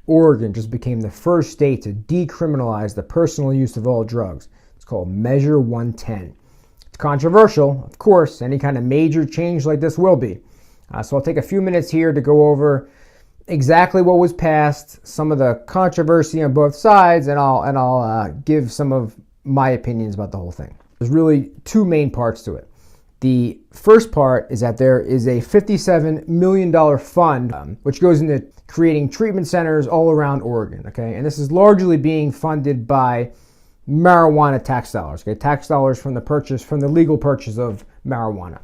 Oregon just became the first state to decriminalize the personal use of all drugs. It's called Measure 110. It's controversial, of course. Any kind of major change like this will be. So I'll take a few minutes here to go over exactly what was passed, some of the controversy on both sides, and I'll give some of my opinions about the whole thing. There's really two main parts to it. The first part is that there is a $57 million fund which goes into creating treatment centers all around Oregon, okay? And this is largely being funded by marijuana tax dollars, okay? Tax dollars from the legal purchase of marijuana.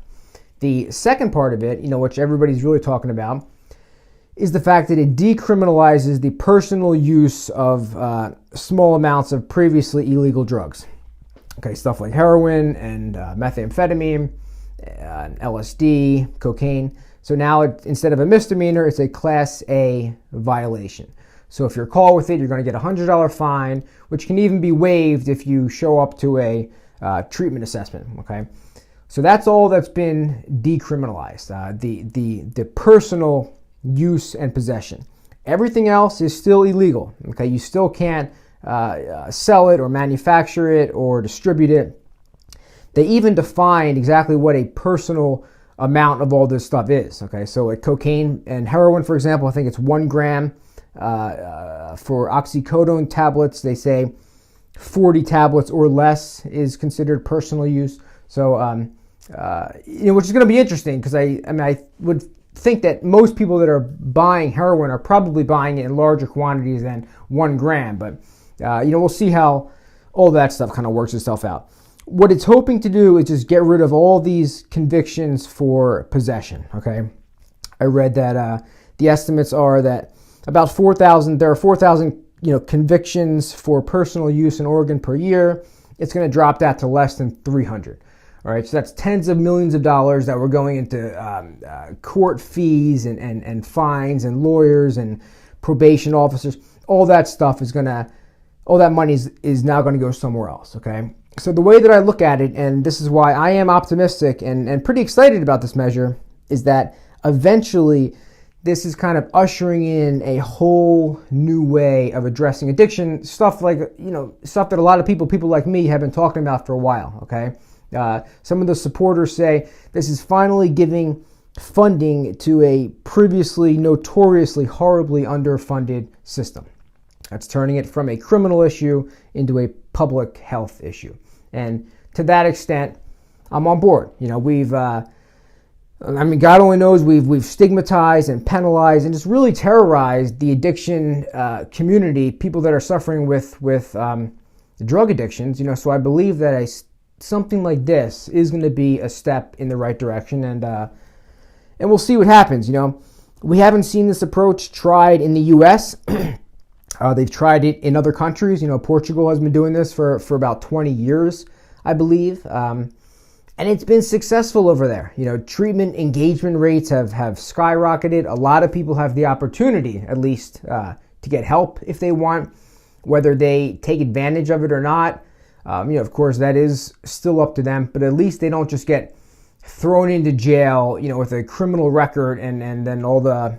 The second part of it, which everybody's really talking about, is the fact that it decriminalizes the personal use of small amounts of previously illegal drugs. Okay, stuff like heroin and methamphetamine, LSD, cocaine. So now instead of a misdemeanor, it's a Class A violation. So if you're caught with it, you're going to get a $100 fine, which can even be waived if you show up to a treatment assessment. Okay, so that's all that's been decriminalized. The personal use and possession. Everything else is still illegal. Okay, you still can't sell it or manufacture it or distribute it. They even defined exactly what a personal amount of all this stuff is. Okay, so like cocaine and heroin, for example, I think it's 1 gram. For oxycodone tablets, they say 40 tablets or less is considered personal use. So, which is going to be interesting because I would think that most people that are buying heroin are probably buying it in larger quantities than 1 gram. But, we'll see how all that stuff kind of works itself out. What it's hoping to do is just get rid of all these convictions for possession, okay? I read that the estimates are that about 4,000, there are 4,000, convictions for personal use in Oregon per year. It's going to drop that to less than 300. All right, so that's tens of millions of dollars that were going into court fees and fines and lawyers and probation officers. All that stuff all that money is now going to go somewhere else, okay? So the way that I look at it, and this is why I am optimistic and pretty excited about this measure, is that eventually this is kind of ushering in a whole new way of addressing addiction, stuff like, stuff that a lot of people like me have been talking about for a while, okay? Some of the supporters say this is finally giving funding to a previously notoriously horribly underfunded system. That's turning it from a criminal issue into a public health issue. And to that extent, I'm on board. God only knows we've stigmatized and penalized and just really terrorized the addiction community, people that are suffering with drug addictions. So I believe that something like this is going to be a step in the right direction, and we'll see what happens. We haven't seen this approach tried in the U.S. They've tried it in other countries. Portugal has been doing this for about 20 years, I believe. And it's been successful over there. Treatment engagement rates have skyrocketed. A lot of people have the opportunity, at least, to get help if they want, whether they take advantage of it or not. Of course, that is still up to them, but at least they don't just get thrown into jail, with a criminal record and then all the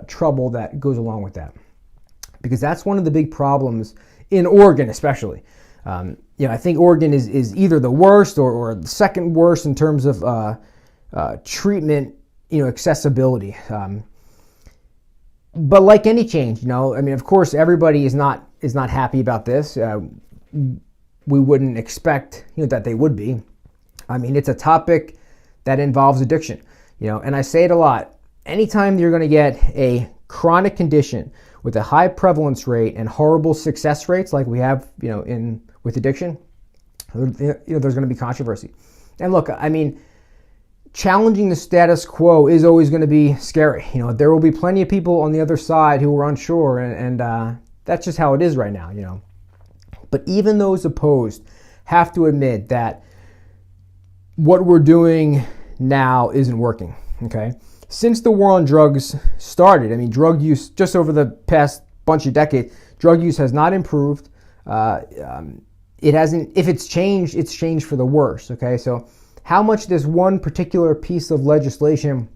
trouble that goes along with that. Because that's one of the big problems in Oregon, especially. I think Oregon is either the worst or the second worst in terms of treatment, accessibility. But like any change, of course, everybody is not happy about this. We wouldn't expect, that they would be. It's a topic that involves addiction, and I say it a lot. Anytime you're going to get a chronic condition with a high prevalence rate and horrible success rates like we have, with addiction, there's going to be controversy. And look, challenging the status quo is always going to be scary. There will be plenty of people on the other side who are unsure, and that's just how it is right now, But even those opposed have to admit that what we're doing now isn't working, okay? Since the war on drugs started, drug use, just over the past bunch of decades, drug use has not improved. It hasn't, if it's changed for the worse, okay? So how much this one particular piece of legislation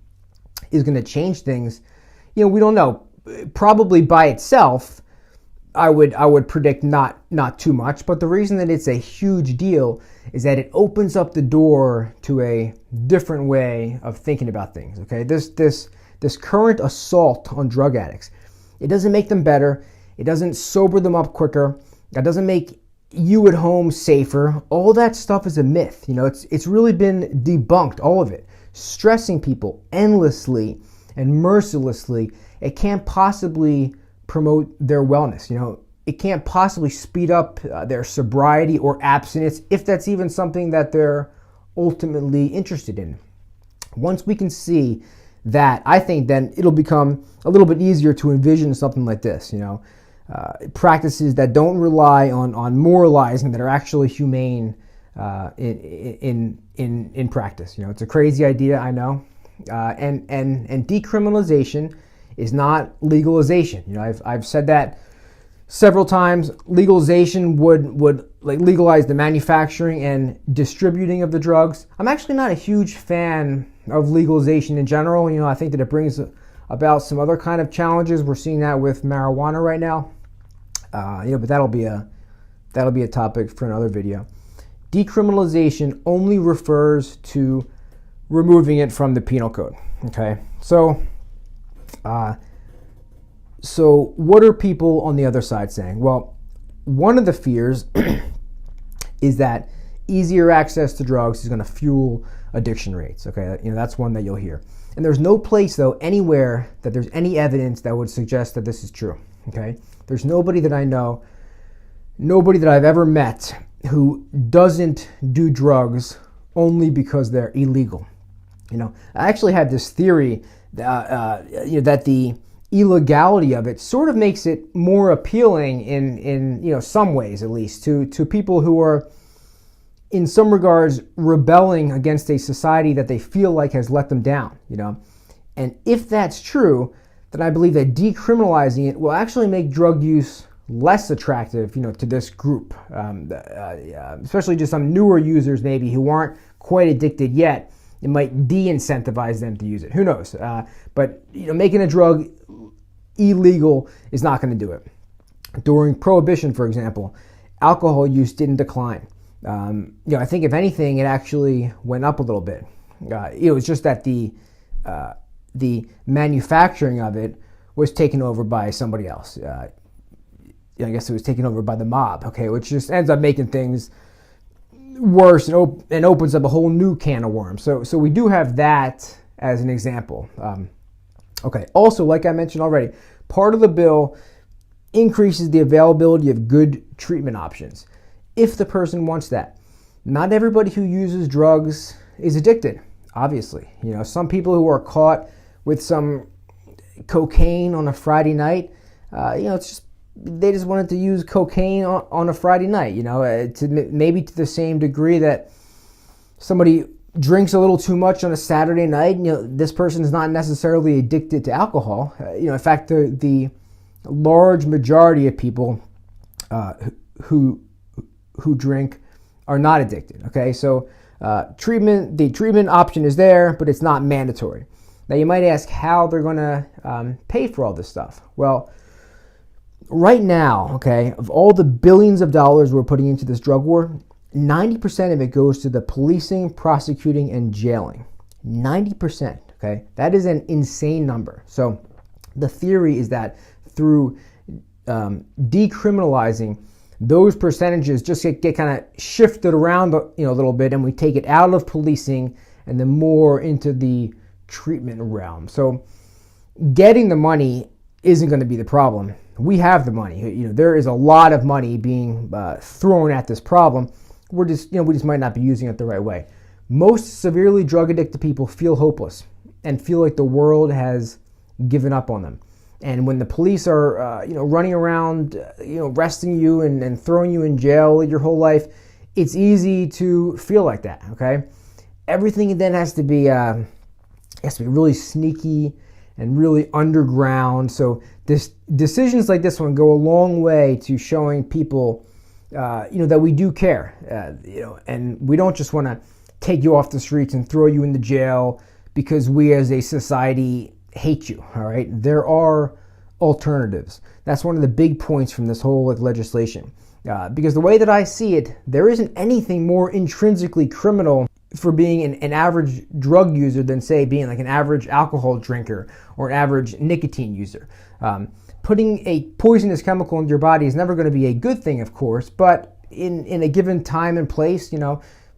is going to change things, we don't know. probably by itself, I would predict not too much. But the reason that it's a huge deal is that it opens up the door to a different way of thinking about things. Okay, this current assault on drug addicts, it doesn't make them better. It doesn't sober them up quicker. That doesn't make you at home safer. All that stuff is a myth. It's really been debunked, all of it. Stressing people endlessly and mercilessly, it can't possibly promote their wellness. It can't possibly speed up their sobriety or abstinence, if that's even something that they're ultimately interested in. Once we can see that, I think then it'll become a little bit easier to envision something like this. Practices that don't rely on moralizing, that are actually humane in practice. It's a crazy idea, I know, and decriminalization is not legalization. I've said that several times. Legalization would like legalize the manufacturing and distributing of the drugs. I'm actually not a huge fan of legalization in general. I think that it brings about some other kind of challenges. We're seeing that with marijuana right now. But that'll be a topic for another video. Decriminalization only refers to removing it from the penal code. Okay, so what are people on the other side saying? Well, one of the fears is that easier access to drugs is going to fuel addiction rates. Okay, that's one that you'll hear. And there's no place, though, anywhere that there's any evidence that would suggest that this is true. Okay, there's nobody that I know, nobody that I've ever met who doesn't do drugs only because they're illegal. I actually had this theory that the illegality of it sort of makes it more appealing in some ways, at least, to people who are in some regards rebelling against a society that they feel like has let them down. And if that's true, then I believe that decriminalizing it will actually make drug use less attractive, to this group, especially just some newer users maybe who aren't quite addicted yet. It might de-incentivize them to use it. Who knows? But making a drug illegal is not going to do it. During Prohibition, for example, alcohol use didn't decline. I think if anything, it actually went up a little bit. It was just that the manufacturing of it was taken over by somebody else. I guess it was taken over by the mob. Okay, which just ends up making things worse and opens up a whole new can of worms. So we do have that as an example. Okay. Also, like I mentioned already, part of the bill increases the availability of good treatment options if the person wants that. Not everybody who uses drugs is addicted, obviously. Some people who are caught with some cocaine on a Friday night, it's just they just wanted to use cocaine on a Friday night, maybe to the same degree that somebody drinks a little too much on a Saturday night. This person is not necessarily addicted to alcohol. In fact, the large majority of people who drink are not addicted. Okay, so the treatment option is there, but it's not mandatory. Now you might ask how they're going to pay for all this stuff. Well, right now, okay, of all the billions of dollars we're putting into this drug war, 90% of it goes to the policing, prosecuting, and jailing. 90%, okay? That is an insane number. So the theory is that through decriminalizing, those percentages just get kind of shifted around a little bit, and we take it out of policing and then more into the treatment realm. So getting the money isn't going to be the problem. We have the money. There is a lot of money being thrown at this problem. We just might not be using it the right way. Most severely drug addicted people feel hopeless and feel like the world has given up on them. And when the police are running around arresting you and throwing you in jail your whole life, it's easy to feel like that. Okay, everything then has to be really sneaky and really underground. So decisions like this one go a long way to showing people that we do care, and we don't just want to take you off the streets and throw you into jail because we as a society hate you. All right, there are alternatives. That's one of the big points from this whole legislation. Because the way that I see it, there isn't anything more intrinsically criminal for being an average drug user than, say, being like an average alcohol drinker or an average nicotine user. Putting a poisonous chemical into your body is never going to be a good thing, of course, but in a given time and place,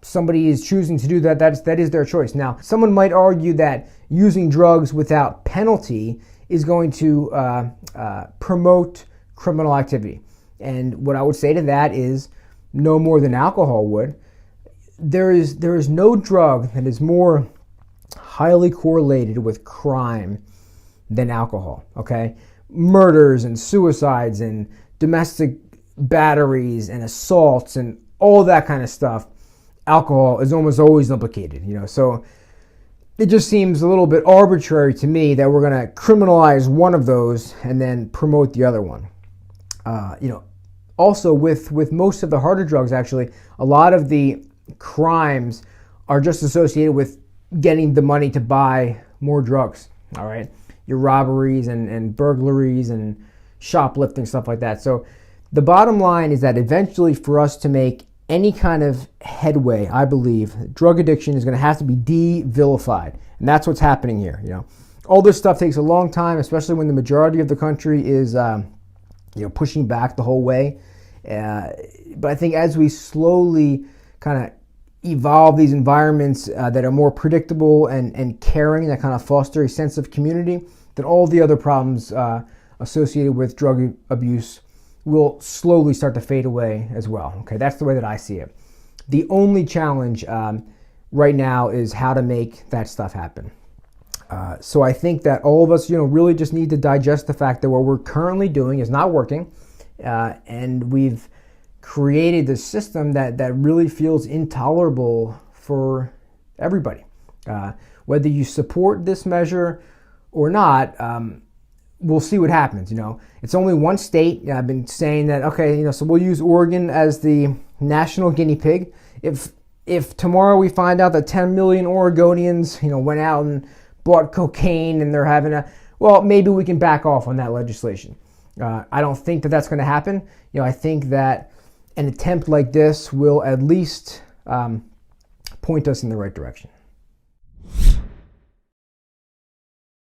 somebody is choosing to do that, that is their choice. Now, someone might argue that using drugs without penalty is going to promote criminal activity. And what I would say to that is no more than alcohol would. There is no drug that is more highly correlated with crime than alcohol, okay? Murders and suicides and domestic batteries and assaults and all that kind of stuff, alcohol is almost always implicated, So it just seems a little bit arbitrary to me that we're going to criminalize one of those and then promote the other one. Also with most of the harder drugs, actually, a lot of the crimes are just associated with getting the money to buy more drugs, all right? Your robberies and burglaries and shoplifting, stuff like that. So the bottom line is that eventually for us to make any kind of headway, I believe, drug addiction is going to have to be de-vilified. And that's what's happening here, All this stuff takes a long time, especially when the majority of the country is pushing back the whole way. But I think as we slowly kind of evolve these environments that are more predictable and caring, that kind of foster a sense of community, then all the other problems associated with drug abuse will slowly start to fade away as well. Okay, that's the way that I see it. The only challenge right now is how to make that stuff happen. So I think that all of us, really just need to digest the fact that what we're currently doing is not working, and we've created this system that really feels intolerable for everybody. Whether you support this measure or not, we'll see what happens. It's only one state. I've been saying that, okay, so we'll use Oregon as the national guinea pig. If tomorrow we find out that 10 million Oregonians, went out and bought cocaine and they're having maybe we can back off on that legislation. I don't think that that's going to happen. I think that an attempt like this will at least point us in the right direction.